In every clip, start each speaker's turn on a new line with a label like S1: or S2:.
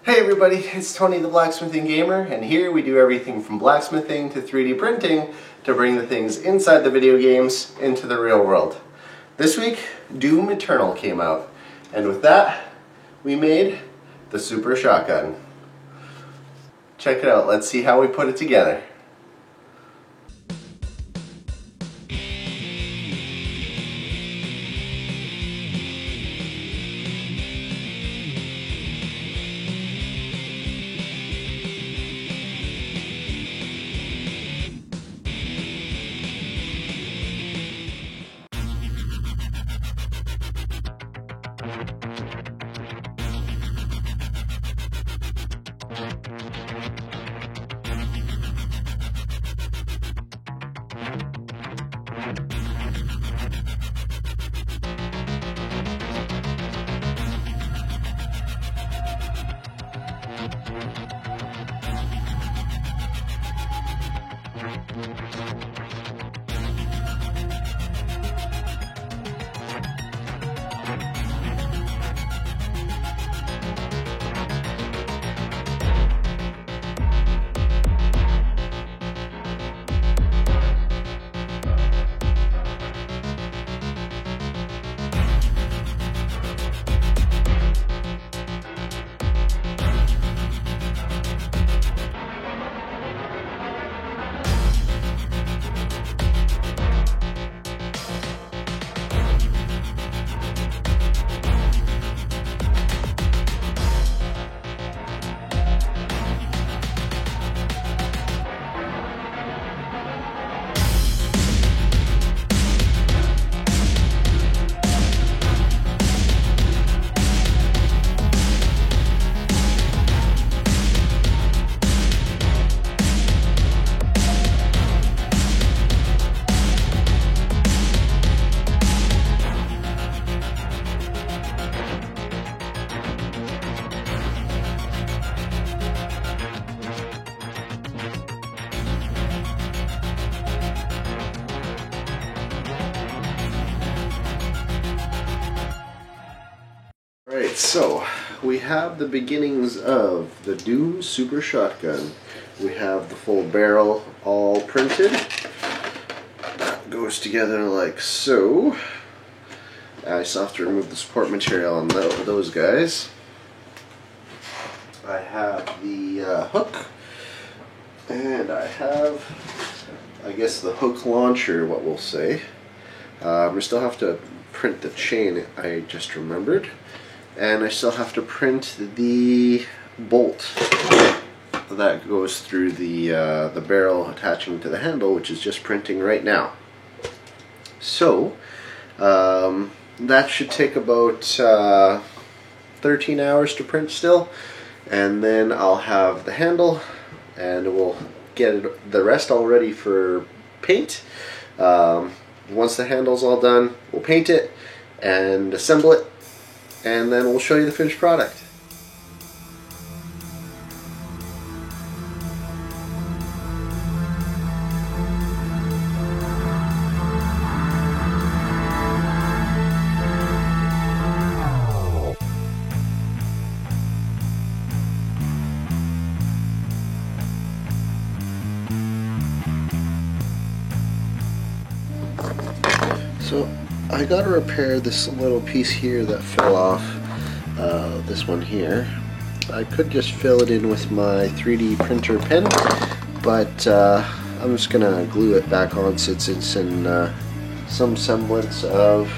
S1: Hey everybody, it's Tony the Blacksmithing Gamer, and here we do everything from blacksmithing to 3D printing to bring the things inside the video games into the real world. This week, Doom Eternal came out, and with that, we made the Super Shotgun. Check it out, let's see how we put it together. Alright, so we have the beginnings of the Doom Super Shotgun. We have the full barrel all printed. That goes together like so. I still have to remove the support material on those guys. I have the hook, and I have, I guess, the hook launcher, what we'll say. We still have to print the chain, I just remembered. And I still have to print the bolt that goes through the barrel attaching to the handle, which is just printing right now. So that should take about 13 hours to print still, and then I'll have the handle, and we'll get the rest all ready for paint. Once the handle's all done, we'll paint it and assemble it, and then we'll show you the finished product. So I gotta repair this little piece here that fell off, this one here. I could just fill it in with my 3D printer pen, but I'm just gonna glue it back on since it's in some semblance of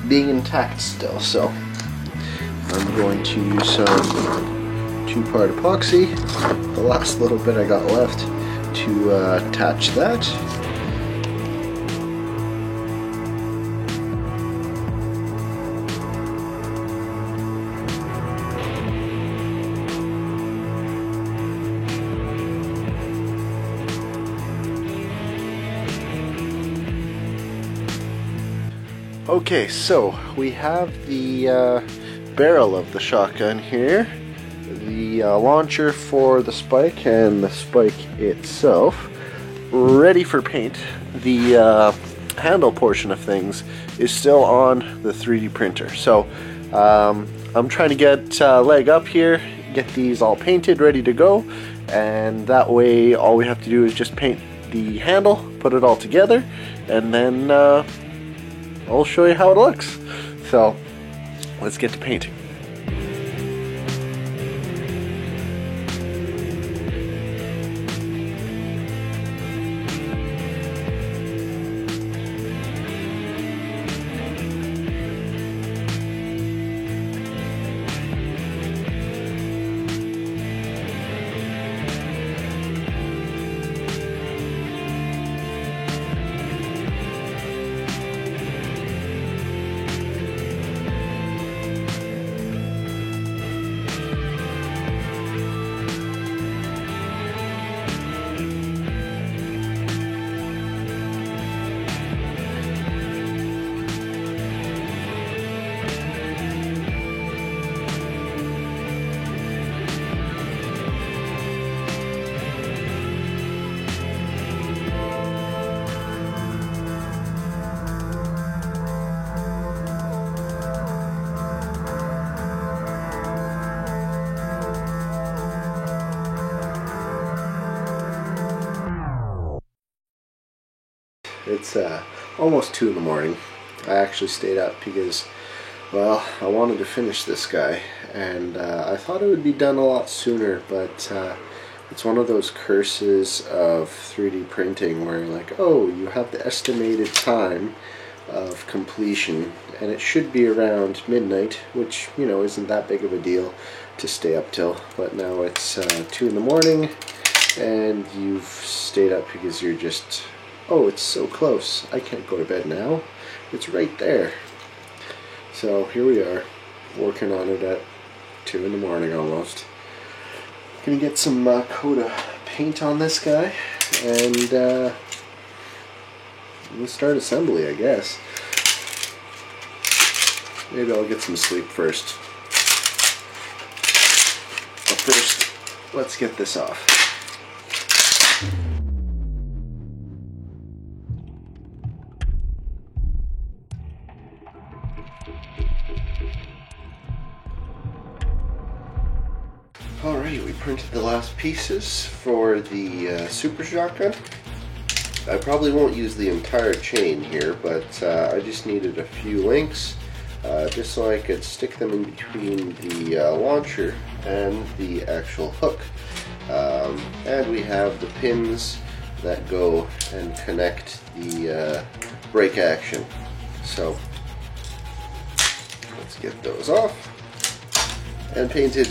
S1: being intact still. So I'm going to use some 2-part epoxy, the last little bit I got left, to attach that. Okay, so we have the barrel of the shotgun here, the launcher for the spike, and the spike itself ready for paint. The handle portion of things is still on the 3D printer. So I'm trying to get leg up here, get these all painted, ready to go, and that way all we have to do is just paint the handle, put it all together, and then I'll show you how it looks. So let's get to painting. It's almost 2 in the morning. I actually stayed up because, well, I wanted to finish this guy, and I thought it would be done a lot sooner, but it's one of those curses of 3D printing where, like, oh, you have the estimated time of completion, and it should be around midnight, which, you know, isn't that big of a deal to stay up till, but now it's 2 in the morning, and you've stayed up because you're just, oh, it's so close, I can't go to bed now, it's right there. So here we are, working on it at 2 in the morning almost. Gonna get some coat of paint on this guy, and we'll start assembly, I guess. Maybe I'll get some sleep first. But first, let's get this off. Alright, we printed the last pieces for the Super Shotgun. I probably won't use the entire chain here, but I just needed a few links just so I could stick them in between the launcher and the actual hook. And we have the pins that go and connect the brake action. So let's get those off and painted.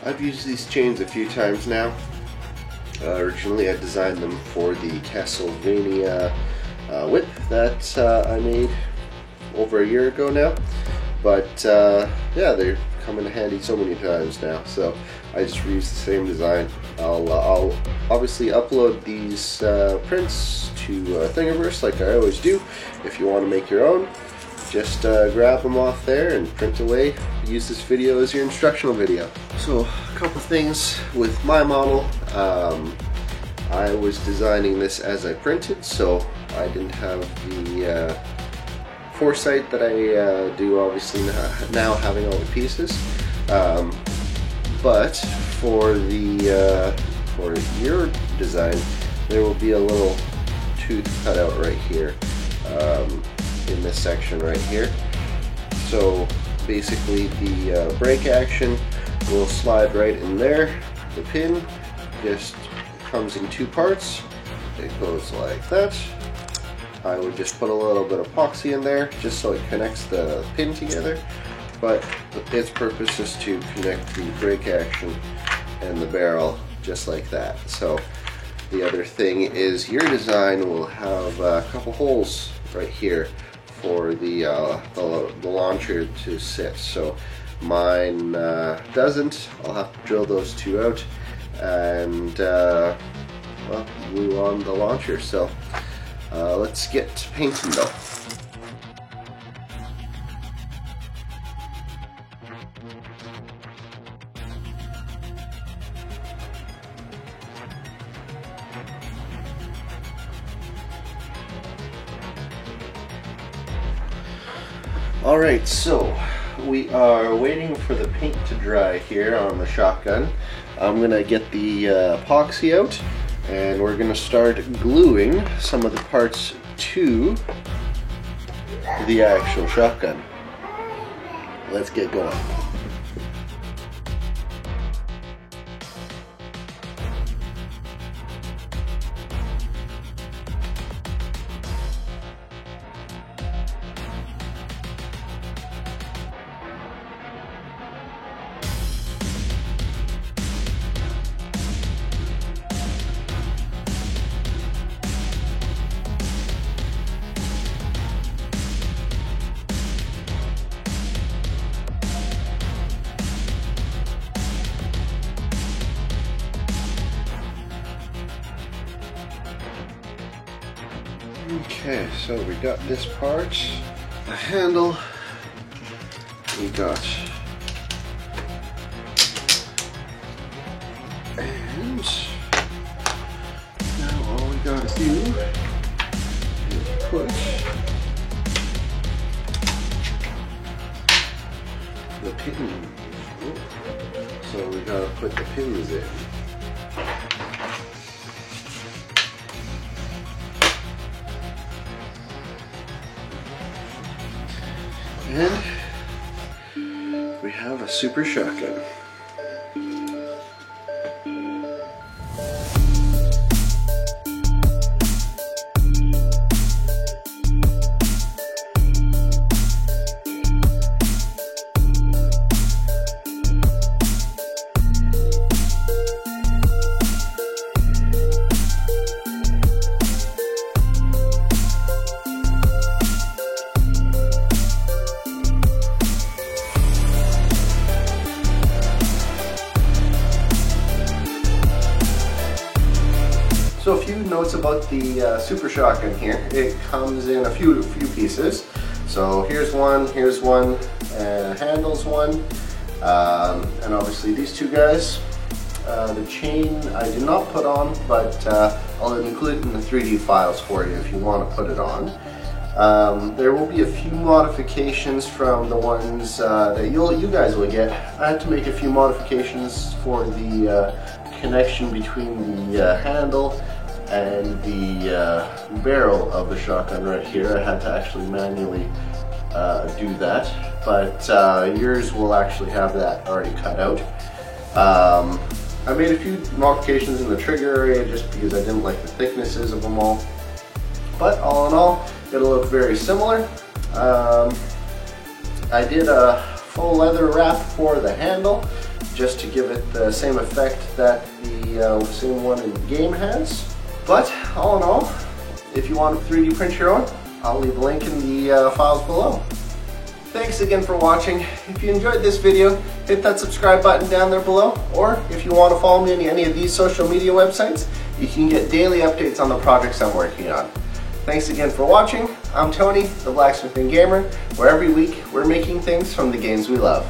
S1: I've used these chains a few times now. Originally I designed them for the Castlevania whip that I made over a year ago now, but yeah, they're come in handy so many times now, so I just reused the same design. I'll obviously upload these prints to Thingiverse like I always do. If you want to make your own, just grab them off there and print away. Use this video as your instructional video. So a couple things with my model. I was designing this as I printed, so I didn't have the foresight that I do obviously now having all the pieces. But for the for your design, there will be a little tooth cut out right here in this section right here. So basically the brake action will slide right in there. The pin just comes in 2 parts. It goes like that. I would just put a little bit of epoxy in there just so it connects the pin together, but its purpose is to connect the brake action and the barrel just like that. So the other thing is your design will have a couple holes right here for the launcher to sit. So mine doesn't. I'll have to drill those 2 out and well, glue on the launcher. So let's get painting though. Alright, so we are waiting for the paint to dry here on the shotgun. I'm gonna get the epoxy out, and we're gonna start gluing some of the parts to the actual shotgun. Let's get going. Okay, so we got this part, the handle, we got, and now all we gotta do is put the pins. So we gotta put the pins in. And we have a super shotgun. So a few notes about the Super Shotgun here. It comes in a few pieces. So here's one, and handles one, and obviously these two guys. The chain I did not put on, but I'll include it in the 3D files for you if you want to put it on. There will be a few modifications from the ones that you guys will get. I had to make a few modifications for the connection between the handle and the barrel of the shotgun right here. I had to actually manually do that, but yours will actually have that already cut out. I made a few modifications in the trigger area just because I didn't like the thicknesses of them all, but all in all it'll look very similar. I did a full leather wrap for the handle just to give it the same effect that the same one in the game has. But all in all, if you want to 3D print your own, I'll leave a link in the files below. Thanks again for watching. If you enjoyed this video, hit that subscribe button down there below, or if you want to follow me on any of these social media websites, you can get daily updates on the projects I'm working on. Thanks again for watching. I'm Tony, the Blacksmithing Gamer, where every week we're making things from the games we love.